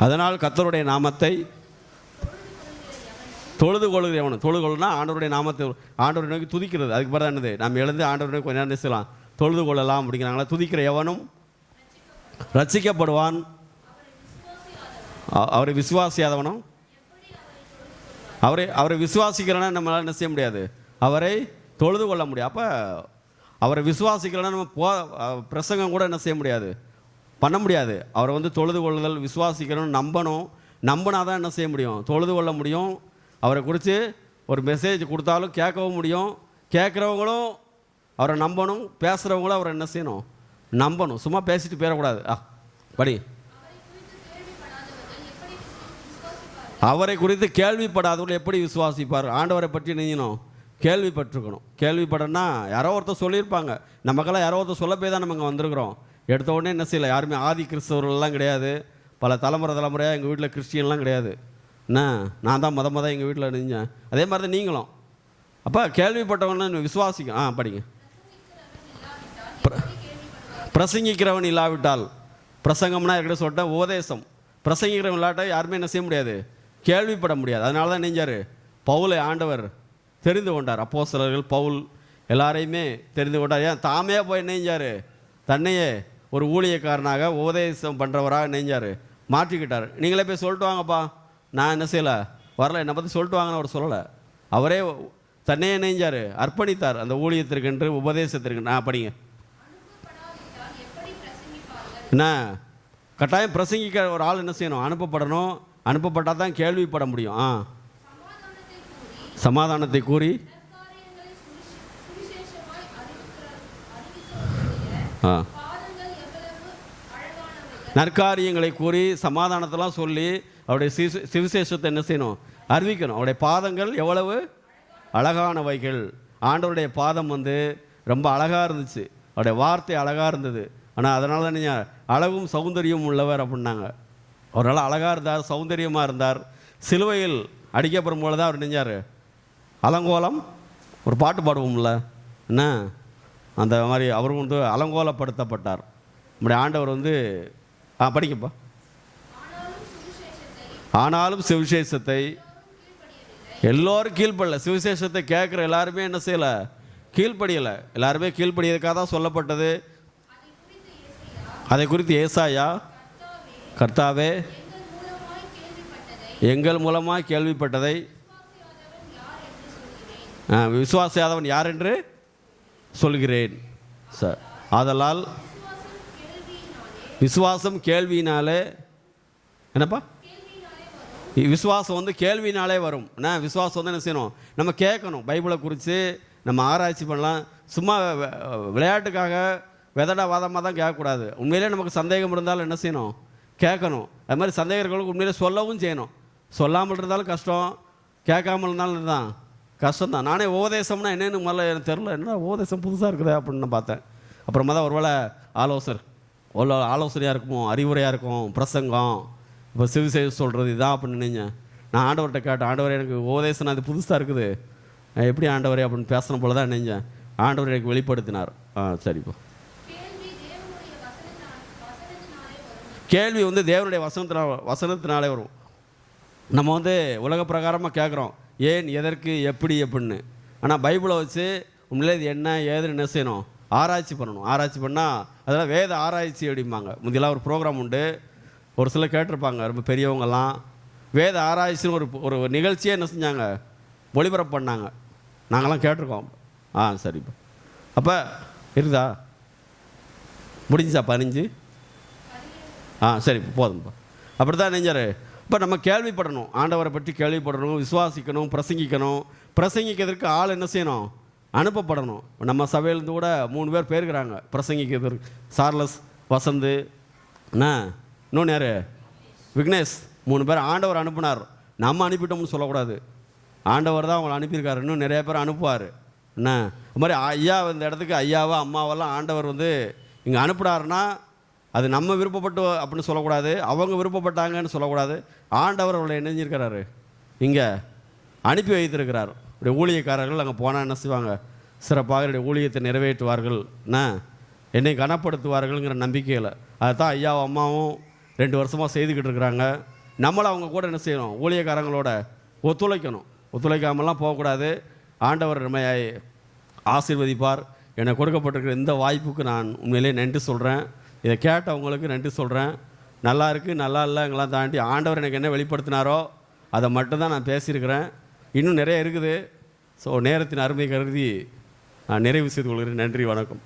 அதனால் கர்த்தருடைய நாமத்தை தொழுது கொள்கிற எவனும், தொழுது கொள்ளுனா ஆண்டவருடைய நாமத்தை ஆண்டவரை நோக்கி துதிக்கிறது. அதுக்கு பிறகு என்னது, நம்ம எழுந்து ஆண்டவரை கொஞ்ச நேரம் செய்யலாம், தொழுது கொள்ளலாம் அப்படிங்கிறாங்களா. துதிக்கிற எவனும் ரட்சிக்கப்படுவான், அவரை விசுவாசியாதவனும் அவரை விசுவாசிக்கிறனா நம்மளால் என்ன செய்ய முடியாது, அவரை தொழுது கொள்ள முடியும். அப்போ அவரை விசுவாசிக்கிறனா நம்ம பிரசங்கம் கூட என்ன செய்ய முடியாது, பண்ண முடியாது. அவரை வந்து தொழுது கொள்ளுதல், விசுவாசிக்கணும், நம்பினா தான் என்ன செய்ய முடியும், தொழுது கொள்ள முடியும். அவரை குறித்து ஒரு மெசேஜ் கொடுத்தாலும் கேட்கவும் முடியும். கேட்குறவங்களும் அவரை நம்பணும், பேசுகிறவங்களும் அவரை என்ன செய்யணும், நம்பணும். சும்மா பேசிட்டு போயிடக்கூடாது. படி. அவரை குறித்து கேள்விப்படாதவர்கள் எப்படி விசுவாசிப்பார்? ஆண்டவரை பற்றி நீங்கணும் கேள்விப்பட்டிருக்கணும். கேள்விப்படனா யாரோ ஒருத்தர் சொல்லியிருப்பாங்க, நமக்கெல்லாம் யாரோ ஒருத்தர் சொல்ல போய் தான் நம்ம இங்கே வந்திருக்கிறோம். எடுத்த உடனே என்ன செய்யலை, யாருமே ஆதி கிறிஸ்தவர்கள்லாம் கிடையாது, பல தலைமுறையாக எங்கள் வீட்டில் கிறிஸ்டியன்லாம் கிடையாது. என்ன, நான் தான் மொதல் எங்கள் வீட்டில் நினைஞ்சேன். அதே மாதிரி தான் நீங்களும். அப்போ கேள்விப்பட்டவன்னு விசுவாசிக்கும். படிங்க. பிரசங்கிக்கிறவன் இல்லாவிட்டால், பிரசங்கம்னா இருக்கிற சொல்லிட்டேன், உபதேசம். பிரசங்கிக்கிறவன் இல்லாட்டால் யாருமே என்ன செய்ய முடியாது, கேள்விப்பட முடியாது. அதனால தான் நெஞ்சார் பவுலை ஆண்டவர் தெரிந்து கொண்டார். அப்போஸ்தலர்கள் பவுல் எல்லாரையுமே தெரிந்து கொண்டார். ஏன் தாமே போய் நெஞ்சார், தன்னையே ஒரு ஊழியக்காரனாக உபதேசம் பண்ணுறவராக நெஞ்சார், மாற்றிக்கிட்டார். நீங்களே போய் சொல்லிட்டு வாங்கப்பா, நான் என்ன செய்யலை, வரல, என்னை பற்றி சொல்லிட்டு வாங்கன்னு அவர் சொல்லலை. அவரே தன்னையே நெஞ்சார், அர்ப்பணித்தார் அந்த ஊழியத்திற்கென்று, உபதேசத்திற்கு. படிங்க. என்ன, கட்டாயம் பிரசங்கிக்க ஒரு ஆள் என்ன செய்யணும், அனுப்பப்படணும். அனுப்பப்பட்டால் தான் கேள்விப்பட முடியும். சமாதானத்தை கூறி நற்காரியங்களை கூறி சமாதானத்தெல்லாம் சொல்லி அவருடைய சுவிசேஷத்தை என்ன செய்யணும், அறிவிக்கணும். அவருடைய பாதங்கள் எவ்வளவு அழகானவைகள். ஆண்டவருடைய பாதம் வந்து ரொம்ப அழகாக இருந்துச்சு, அவருடைய வார்த்தை அழகாக இருந்தது. ஆனால் அதனால தான் நீங்கள் அழகும் சௌந்தரியமும் உள்ளவர் அப்படின்னாங்க. அவர் நல்லா அழகாக இருந்தார், சௌந்தரியமாக இருந்தார். சிலுவையில் அடிக்கப்படும் போது தான் அவர் நெஞ்சார் அலங்கோலம். ஒரு பாட்டு பாடுவோம்ல, என்ன, அந்த மாதிரி அவரும் வந்து அலங்கோலப்படுத்தப்பட்டார். நம்முடைய ஆண்டவர் வந்து படிக்கப்பா. ஆனாலும் சுவிசேஷத்தை எல்லோரும் கீழ்ப்படல. சுவிசேஷத்தை கேட்குற எல்லாருமே என்ன செய்யலை, கீழ்ப்படியலை. எல்லாருமே கீழ்ப்படியதுக்காக தான் சொல்லப்பட்டது. அதை குறித்து ஏசாயா, கர்த்தாவே எங்கள் மூலமாக கேள்விப்பட்டதை விசுவாசியாதவன் யார் என்று சொல்கிறேன் சார். ஆதலால் விசுவாசம் கேள்வியினாலே, என்னப்பா, விசுவாசம் வந்து கேள்வினாலே வரும். விசுவாசம் வந்து என்ன செய்யணும், நம்ம கேட்கணும். பைபிளை குறித்து நம்ம ஆராய்ச்சி பண்ணலாம். சும்மா விளையாட்டுக்காக வாதமாக தான் கேட்கக்கூடாது. உண்மையிலே நமக்கு சந்தேகம் இருந்தாலும் என்ன செய்யணும், கேட்கணும். அது மாதிரி சந்தேகங்களுக்கு உண்மையிலே சொல்லவும் செய்யணும். சொல்லாமல் இருந்தாலும் கஷ்டம், கேட்காமல் இருந்தாலும் தான் கஷ்டம்தான். நானே உபதேசம்னா என்னென்னு முதல்ல எனக்கு தெரில, என்ன உபதேசம் புதுசாக இருக்குது அப்படின்னு நான் பார்த்தேன். அப்புறமா தான் ஒருவேளை ஆலோசனையாக இருக்குமோ, அறிவுரையாக இருக்கும், பிரசங்கம், இப்போ சுவிசேஷம் சொல்கிறது இதான் அப்படின்னு நினைஞ்சேன். நான் ஆண்டவர்கிட்ட கேட்டேன், ஆண்டவர் எனக்கு உபதேசம் அது புதுசாக இருக்குது, எப்படி ஆண்டவரே அப்படின்னு பேசணும் போல தான் நினைஞ்சேன். ஆண்டவர் எனக்கு வெளிப்படுத்தினார். சரிப்பா. கேள்வி வந்து தேவனுடைய வசனத்தினாலே வரும். நம்ம வந்து உலக பிரகாரமாக கேட்குறோம், ஏன், எதற்கு, எப்படி அப்படின்னு. ஆனால் பைபிளை வச்சு உண்மையிலே இது என்ன ஏதுன்னு என்ன செய்யணும், ஆராய்ச்சி பண்ணணும். ஆராய்ச்சி பண்ணால் அதெல்லாம் வேத ஆராய்ச்சி அப்படிம்பாங்க. முந்தியெல்லாம் ஒரு ப்ரோக்ராம் உண்டு, ஒரு சிலர் கேட்டிருப்பாங்க, ரொம்ப பெரியவங்கெல்லாம் வேத ஆராய்ச்சின்னு ஒரு நிகழ்ச்சியே என்ன செஞ்சாங்க, ஒளிபரப்பு பண்ணாங்க. நாங்கள்லாம் கேட்டிருக்கோம். சரிப்பா. அப்போ இருக்குதா, முடிஞ்சா 15? சரி, போதும்ப்பா. அப்படி தான் நெஞ்சார். இப்போ நம்ம கேள்விப்படணும், ஆண்டவரை பற்றி கேள்விப்படணும், விசுவாசிக்கணும், பிரசங்கிக்கணும். பிரசங்கிக்கிறதுக்கு ஆள் என்ன செய்யணும், அனுப்பப்படணும். நம்ம சபையிலேருந்து கூட 3 பேர் போயிருக்கிறாங்க பிரசங்கிக்கிறதுக்கு. சார்லஸ், வசந்து, இன்னொன்று யார், விக்னேஷ், 3 பேர் ஆண்டவர் அனுப்புனார். நம்ம அனுப்பிட்டோம்னு சொல்லக்கூடாது, ஆண்டவர் தான் அவங்களை அனுப்பியிருக்காரு. இன்னும் நிறைய பேர் அனுப்புவார். அது மாதிரி ஐயா இந்த இடத்துக்கு ஐயாவா அம்மாவெல்லாம் ஆண்டவர் வந்து இங்கே அனுப்புனாருன்னா அது நம்ம விருப்பப்பட்டு அப்படின்னு சொல்லக்கூடாது, அவங்க விருப்பப்பட்டாங்கன்னு சொல்லக்கூடாது. ஆண்டவர் அவளை இணைஞ்சிருக்கிறாரு, இங்கே அனுப்பி வைத்திருக்கிறார். இப்படி ஊழியக்காரர்கள் அங்கே போனால் என்ன செய்வாங்க, சிறப்பாக என்னுடைய ஊழியத்தை நிறைவேற்றுவார்கள், என்னை கனப்படுத்துவார்கள்ங்கிற நம்பிக்கையில். அதுதான் ஐயாவும் அம்மாவும் 2 வருஷமாக செய்துக்கிட்டு இருக்கிறாங்க. நம்மளும் அவங்க கூட என்ன செய்யணும்? ஊழியக்காரங்களோட ஒத்துழைக்கணும். ஒத்துழைக்காமலாம் போகக்கூடாது. ஆண்டவர் நம்மை ஆசீர்வதிப்பார். எனக்கு கொடுக்கப்பட்டிருக்கிற இந்த வாய்ப்புக்கு நான் உண்மையிலே நன்றி சொல்கிறேன். இதை கேட்டவங்களுக்கு நன்றி சொல்கிறேன். நல்லா இருக்குது நல்லா இல்லைங்களாம் தாண்டி ஆண்டவர் எனக்கு என்ன வெளிப்படுத்தினாரோ அதை மட்டும்தான் நான் பேசியிருக்கிறேன். இன்னும் நிறைய இருக்குது. ஸோ நேரத்தின் அருமை கருதி நான் நிறைவு செய்து கொள்கிறேன். நன்றி, வணக்கம்.